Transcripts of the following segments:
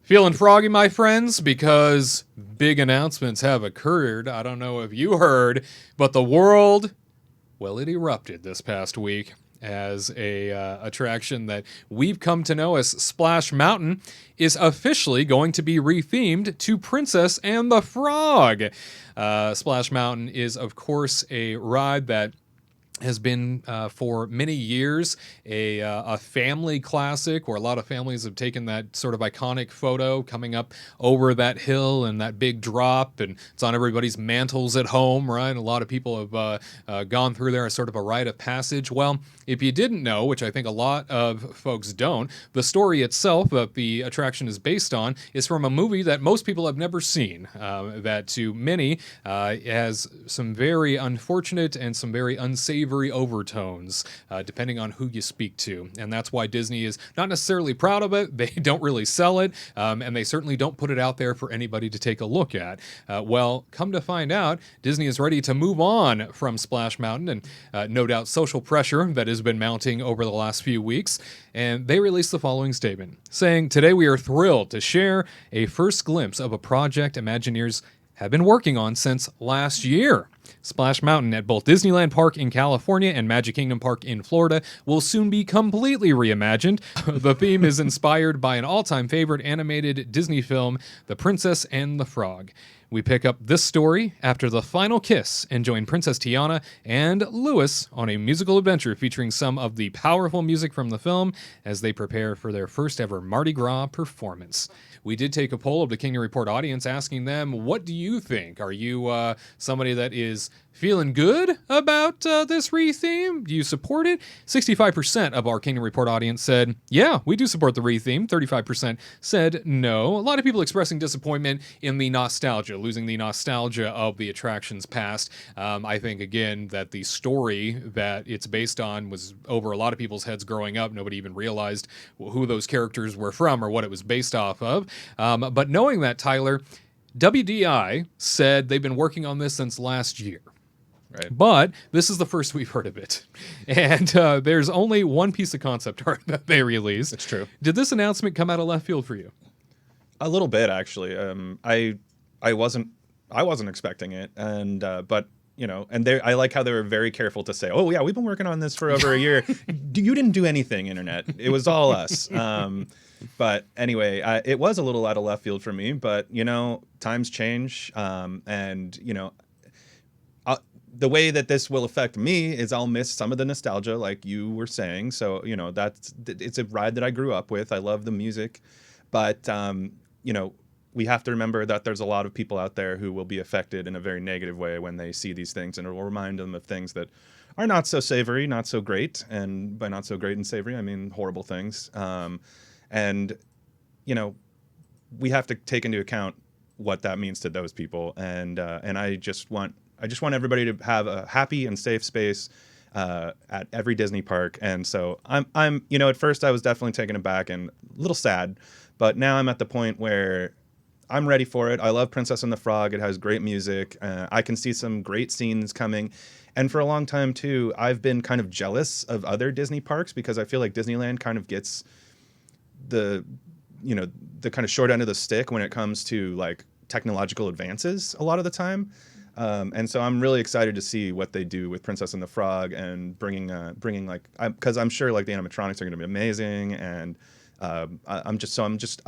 Feeling froggy, my friends, because big announcements have occurred. I don't know if you heard, but the world, well, it erupted this past week as a attraction that we've come to know as Splash Mountain is officially going to be rethemed to Princess and the Frog. Splash Mountain is, of course, a ride that has been for many years a family classic where a lot of families have taken that sort of iconic photo coming up over that hill and that big drop, and it's on everybody's mantles at home, right? And a lot of people have gone through there as sort of a rite of passage. Well, if you didn't know, which I think a lot of folks don't, the story itself that the attraction is based on is from a movie that most people have never seen, that to many has some very unfortunate and some very unsavory overtones, depending on who you speak to. And that's why Disney is not necessarily proud of it. They don't really sell it, and they certainly don't put it out there for anybody to take a look at. Well, come to find out, Disney is ready to move on from Splash Mountain, and no doubt social pressure that has been mounting over the last few weeks. And they released the following statement, saying, "Today we are thrilled to share a first glimpse of a project Imagineers have been working on since last year. Splash Mountain at both Disneyland Park in California and Magic Kingdom Park in Florida will soon be completely reimagined. The theme is inspired by an all-time favorite animated Disney film, The Princess and the Frog. We pick up this story after the final kiss and join Princess Tiana and Louis on a musical adventure featuring some of the powerful music from the film as they prepare for their first ever Mardi Gras performance." We did take a poll of the Kingdom Report audience asking them, what do you think? Are you somebody that is feeling good about this retheme? Do you support it? 65% of our Kingdom Report audience said, yeah, we do support the retheme. 35% said no. A lot of people expressing disappointment in the nostalgia, losing the nostalgia of the attraction's past. I think, again, that the story that it's based on was over a lot of people's heads growing up. Nobody even realized who those characters were from or what it was based off of. But knowing that, Tyler, WDI said they've been working on this since last year. Right. But this is the first we've heard of it. And there's only one piece of concept art that they released. It's true. Did this announcement come out of left field for you? A little bit, actually. I wasn't expecting it, and but you know, and I like how they were very careful to say, "Oh yeah, we've been working on this for over a year. You didn't do anything, internet. It was all us." But anyway, it was a little out of left field for me. But you know, times change, and you know. The way that this will affect me is I'll miss some of the nostalgia, like you were saying. So, you know, it's a ride that I grew up with. I love the music. But, you know, we have to remember that there's a lot of people out there who will be affected in a very negative way when they see these things. And it will remind them of things that are not so savory, not so great. And by not so great and savory, I mean horrible things. And, you know, we have to take into account what that means to those people. And I just want everybody to have a happy and safe space at every Disney park. And so I'm, you know, at first I was definitely taken aback and a little sad, but now I'm at the point where I'm ready for it. I love Princess and the Frog. It has great music. I can see some great scenes coming. And for a long time too, I've been kind of jealous of other Disney parks because I feel like Disneyland kind of gets the kind of short end of the stick when it comes to like technological advances a lot of the time. And so I'm really excited to see what they do with Princess and the Frog and bringing like, because I'm sure like the animatronics are going to be amazing, and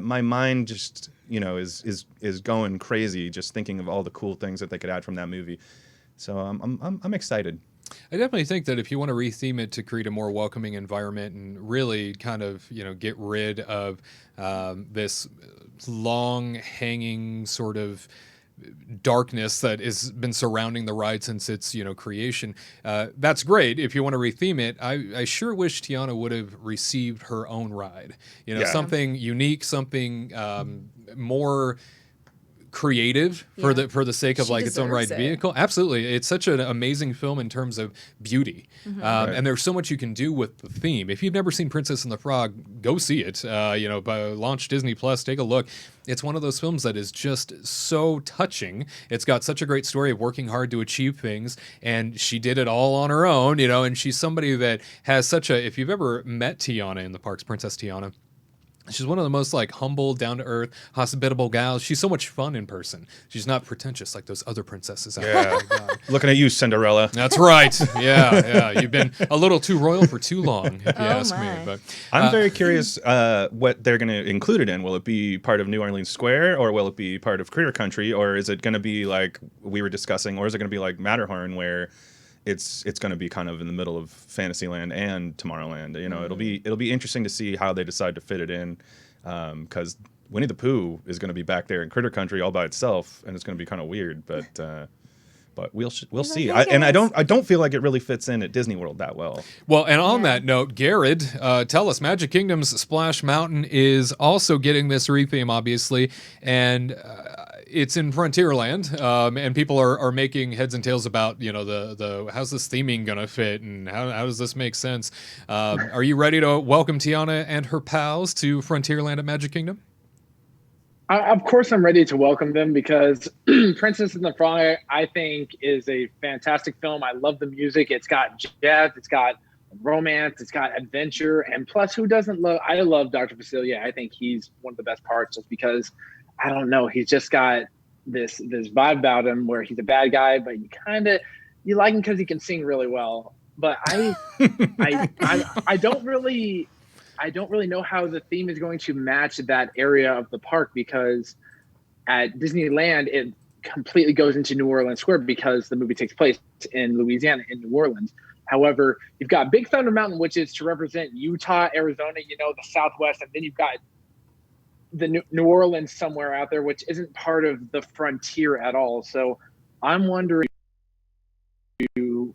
my mind just, you know, is going crazy just thinking of all the cool things that they could add from that movie. So I'm excited. I definitely think that if you want to retheme it to create a more welcoming environment and really kind of, you know, get rid of this long hanging sort of darkness that has been surrounding the ride since its, you know, creation. That's great. If you want to retheme it, I sure wish Tiana would have received her own ride. You know, something unique, something more creative for the sake of like its own ride vehicle. Absolutely. It's such an amazing film in terms of beauty. Right. And there's so much you can do with the theme. If you've never seen Princess and the Frog, go see it. You know, launch Disney Plus, take a look. It's one of those films that is just so touching. It's got such a great story of working hard to achieve things, and she did it all on her own, you know, and she's somebody that has such a, if you've ever met Tiana in the parks, Princess Tiana, She's one of the most like humble, down to earth, hospitable gals. She's so much fun in person. She's not pretentious like those other princesses out there. Yeah. Oh my God. Looking at you, Cinderella. That's right. Yeah. You've been a little too royal for too long, if you ask me. my. But I'm very curious what they're going to include it in. Will it be part of New Orleans Square, or will it be part of Critter Country, or is it going to be like we were discussing, or is it going to be like Matterhorn, where it's going to be kind of in the middle of Fantasyland and Tomorrowland? You know, it'll be interesting to see how they decide to fit it in, because Winnie the Pooh is going to be back there in Critter Country all by itself, and it's going to be kind of weird, but we'll see. I don't feel like it really fits in at Disney World that well. Well, and on that note, Garrett, tell us, Magic Kingdom's Splash Mountain is also getting this retheme, obviously, and it's in Frontierland, and people are making heads and tails about, you know, the how's this theming gonna fit, and how does this make sense? Are you ready to welcome Tiana and her pals to Frontierland at Magic Kingdom? Of course, I'm ready to welcome them because Princess and the Frog, I think, is a fantastic film. I love the music. It's got jazz, it's got romance, it's got adventure, and plus, who doesn't love? I love Dr. Facilier. I think he's one of the best parts, just because I don't know, he's just got this vibe about him where he's a bad guy, but you like him because he can sing really well. But I don't really know how the theme is going to match that area of the park, because at Disneyland, it completely goes into New Orleans Square because the movie takes place in Louisiana, in New Orleans. However, you've got Big Thunder Mountain, which is to represent Utah, Arizona, you know, the Southwest. And then you've got the New Orleans somewhere out there, which isn't part of the frontier at all. So I'm wondering,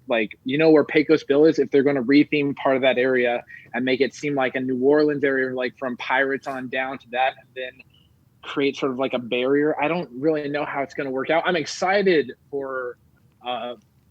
like, you know, where Pecos Bill is, if they're going to retheme part of that area and make it seem like a New Orleans area, like from Pirates on down to that, and then create sort of like a barrier. I don't really know how it's going to work out. I'm excited for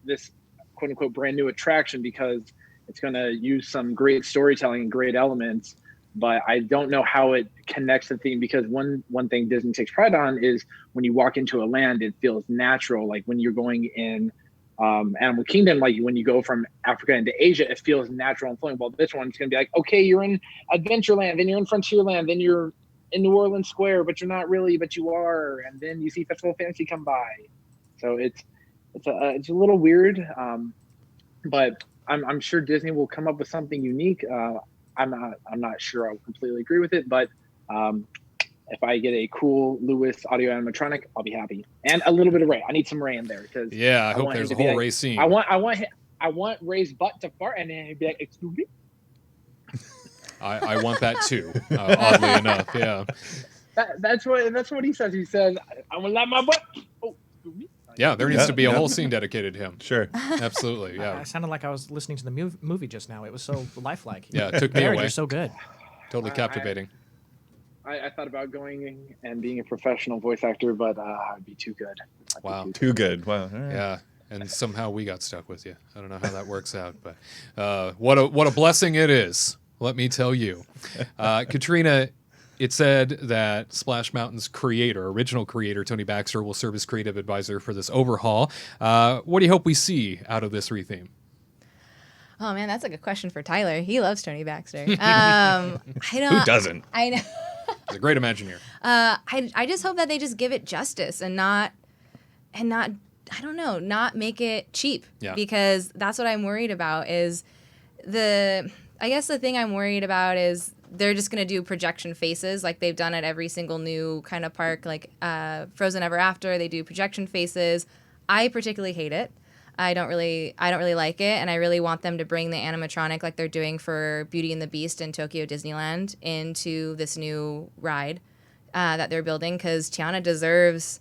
this quote unquote brand new attraction because it's going to use some great storytelling and great elements, but I don't know how it connects the theme, because one thing Disney takes pride on is when you walk into a land, it feels natural. Like when you're going in Animal Kingdom, like when you go from Africa into Asia, it feels natural and flowing. Well, this one's going to be like, okay, you're in Adventureland, then you're in Frontierland, then you're in New Orleans Square, but you're not really, but you are. And then you see Festival of Fantasy come by. So it's a little weird, but I'm sure Disney will come up with something unique. I'm not sure I'll completely agree with it, but if I get a cool Lewis audio animatronic, I'll be happy. And a little bit of Ray. I need some Ray in there, because I hope there's a whole Ray scene. I want Ray's butt to fart, and then he'd be like, "Excuse me." I want that too. Oddly enough, yeah. That's what he says. He says, "I want to let my butt." Oh, excuse me. Yeah, there needs to be a whole scene dedicated to him. Sure. Absolutely, yeah. I sounded like I was listening to the movie just now. It was so lifelike. Yeah, it took me Garrett, away. you're so good. Totally captivating. I thought about going and being a professional voice actor, but I'd be too good. Wow. Too good. Wow. All right. Yeah, and somehow we got stuck with you. I don't know how that works out, but what a blessing it is, let me tell you. Katrina, it said that Splash Mountain's original creator, Tony Baxter, will serve as creative advisor for this overhaul. What do you hope we see out of this retheme? Oh man, that's a good question for Tyler. He loves Tony Baxter. I don't. Who doesn't? I know. He's a great Imagineer. I just hope that they just give it justice and not I don't know, not make it cheap. Yeah. Because that's what I'm worried about is I guess the thing I'm worried about is they're just going to do projection faces like they've done at every single new kind of park, like Frozen Ever After. They do projection faces. I particularly hate it. I don't really like it, and I really want them to bring the animatronic like they're doing for Beauty and the Beast in Tokyo Disneyland into this new ride that they're building, because Tiana deserves,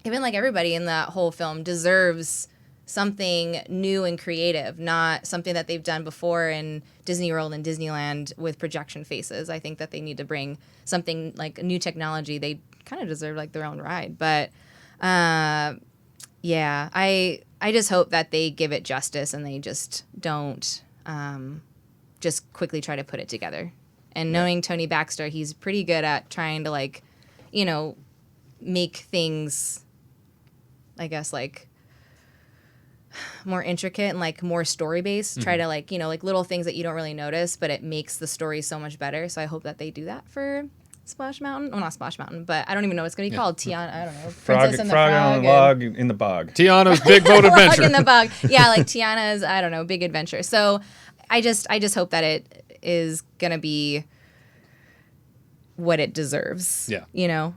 even like everybody in that whole film, deserves something new and creative, not something that they've done before in Disney World and Disneyland with projection faces. I think that they need to bring something like new technology. They kind of deserve like their own ride, but yeah, I just hope that they give it justice and they just don't just quickly try to put it together. And knowing Tony Baxter, he's pretty good at trying to, like, you know, make things, I guess, like, more intricate and like more story based. Try to like, like little things that you don't really notice, but it makes the story so much better. So I hope that they do that for Splash Mountain. Well, not Splash Mountain, but I don't even know what it's going to be called. Tiana, I don't know. Princess and the frog on a and- log in the bog. Tiana's Big Boat Adventure. Frog in the bog. Yeah, like Tiana's, I don't know, big adventure. So I just hope that it is going to be what it deserves. Yeah. Yeah,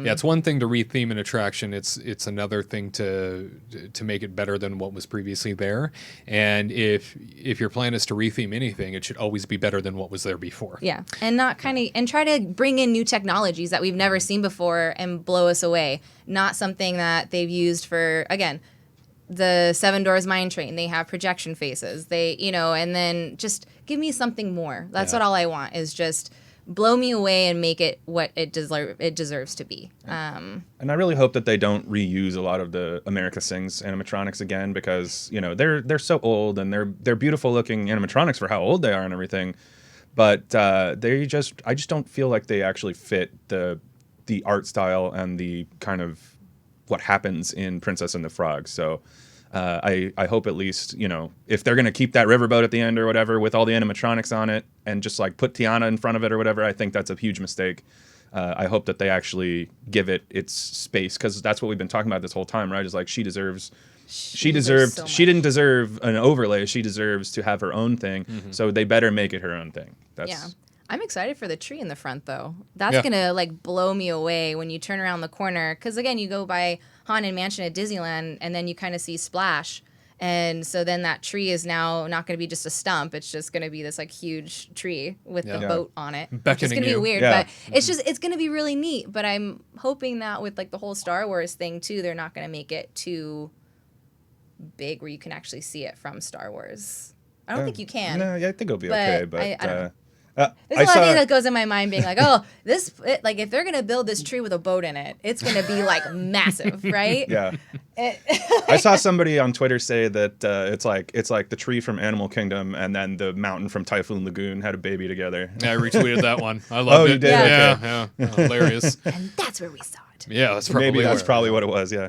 it's one thing to retheme an attraction. It's another thing to make it better than what was previously there. And if your plan is to retheme anything, it should always be better than what was there before. Yeah, and not and try to bring in new technologies that we've never seen before and blow us away. Not something that they've used for, again, the Seven Doors Mine Train. They have projection faces. They, and then just give me something more. That's what all I want is just blow me away and make it what it deserves to be. And I really hope that they don't reuse a lot of the America Sings animatronics again, because they're so old and they're beautiful looking animatronics for how old they are and everything, but I just don't feel like they actually fit the art style and the kind of what happens in Princess and the Frog. So I hope at least, if they're going to keep that riverboat at the end or whatever with all the animatronics on it and just like put Tiana in front of it or whatever, I think that's a huge mistake. I hope that they actually give it its space, because that's what we've been talking about this whole time, right? Is like she didn't deserve an overlay. She deserves to have her own thing. So they better make it her own thing. Yeah. I'm excited for the tree in the front, though. That's going to, like, blow me away when you turn around the corner. Because, again, you go by Haunted Mansion at Disneyland, and then you kind of see Splash. And so then that tree is now not going to be just a stump. It's just going to be this, like, huge tree with the boat on it. It's going to be weird, but it's going to be really neat. But I'm hoping that with, like, the whole Star Wars thing, too, they're not going to make it too big where you can actually see it from Star Wars. I don't think you can. No, yeah, I think it'll be okay, but I don't know. There's a lot of things that goes in my mind being like, like if they're going to build this tree with a boat in it, it's going to be like massive, right? Yeah. I saw somebody on Twitter say that it's like the tree from Animal Kingdom and then the mountain from Typhoon Lagoon had a baby together. Yeah, I retweeted that one. I loved it. You did? Yeah, hilarious. And that's where we saw it. Yeah, that's probably what it was, yeah.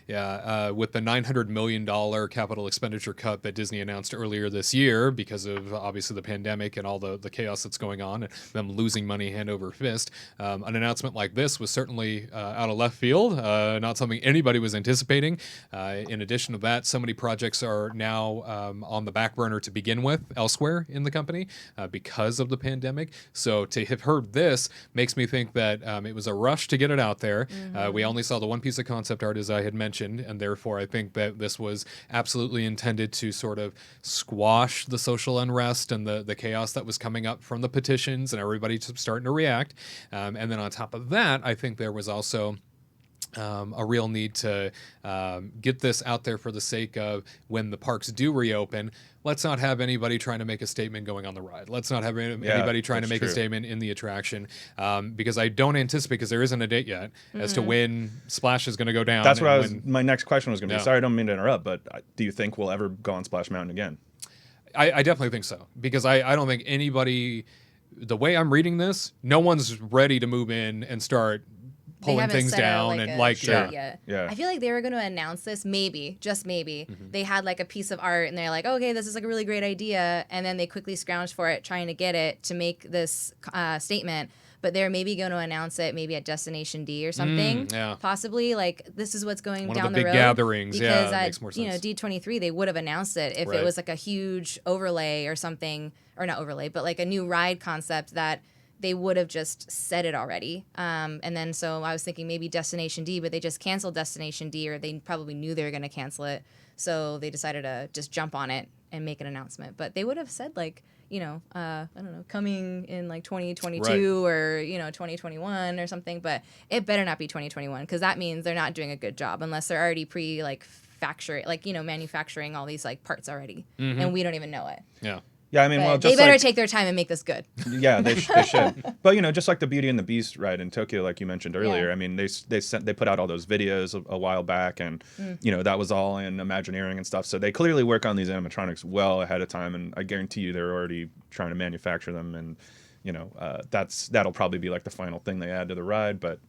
Yeah, with the $900 million capital expenditure cut that Disney announced earlier this year because of obviously the pandemic and all the chaos that's going on and them losing money hand over fist, an announcement like this was certainly out of left field, not something anybody was anticipating. In addition to that, so many projects are now on the back burner to begin with elsewhere in the company because of the pandemic. So to have heard this makes me think that it was a rush to get it out there. We only saw the one piece of concept art, as I had mentioned, and therefore I think that this was absolutely intended to sort of squash the social unrest and the chaos that was coming up from the petitions and everybody starting to react. And then on top of that, I think there was also a real need to get this out there for the sake of when the parks do reopen, let's not have anybody trying to make a statement going on the ride. Let's not have anybody trying to make a statement in the attraction, because I don't anticipate, because there isn't a date yet as to when Splash is going to go down. That's what my next question was going to be. Sorry, I don't mean to interrupt, but do you think we'll ever go on Splash Mountain again? I definitely think so, because I don't think anybody, the way I'm reading this, no one's ready to move in and start pulling things down and like yet. I feel like they were going to announce this, maybe, just maybe. They had like a piece of art and they're like, okay, this is like a really great idea, and then they quickly scrounged for it, trying to get it to make this statement. But they're maybe going to announce it maybe at Destination D or something. Possibly, like, this is what's going down the road. One of the big gatherings, because it makes more sense. D23, they would have announced it if it was like a huge overlay or something, or not overlay, but like a new ride concept that they would have just said it already. And then so I was thinking maybe Destination D, but they just canceled Destination D, or they probably knew they were going to cancel it. So they decided to just jump on it and make an announcement. But they would have said, like, I don't know, coming in like 2022 or, 2021 or something. But it better not be 2021, because that means they're not doing a good job unless they're already manufacturing all these like parts already. And we don't even know it. Yeah, I mean, but they better take their time and make this good. Yeah, they should. But just like the Beauty and the Beast ride in Tokyo, like you mentioned earlier. I mean, they put out all those videos a while back, and that was all in Imagineering and stuff. So they clearly work on these animatronics well ahead of time, and I guarantee you they're already trying to manufacture them. And that'll probably be like the final thing they add to the ride. But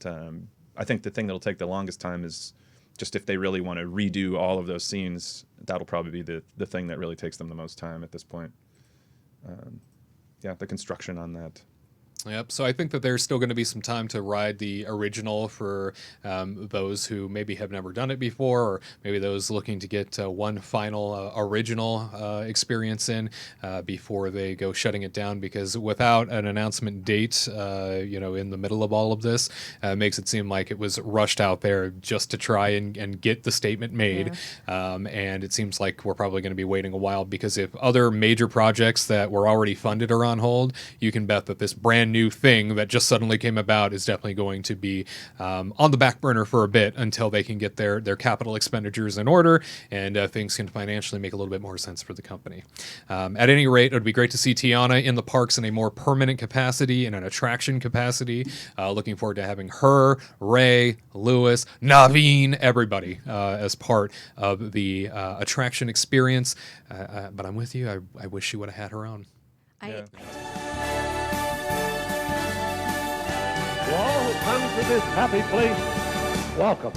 I think the thing that'll take the longest time is just if they really want to redo all of those scenes, that'll probably be the thing that really takes them the most time at this point. Yeah, the construction on that. Yep. So I think that there's still going to be some time to ride the original for those who maybe have never done it before, or maybe those looking to get one final original experience in before they go shutting it down. Because without an announcement date, in the middle of all of this, makes it seem like it was rushed out there just to try and get the statement made. Yeah. And it seems like we're probably going to be waiting a while, because if other major projects that were already funded are on hold, you can bet that this brand new thing that just suddenly came about is definitely going to be on the back burner for a bit until they can get their capital expenditures in order and things can financially make a little bit more sense for the company. At any rate, it would be great to see Tiana in the parks in a more permanent capacity, in an attraction capacity. Looking forward to having her, Ray, Lewis, Naveen, everybody as part of the attraction experience. But I'm with you. I wish she would have had her own. Yeah. To all who come to this happy place, welcome.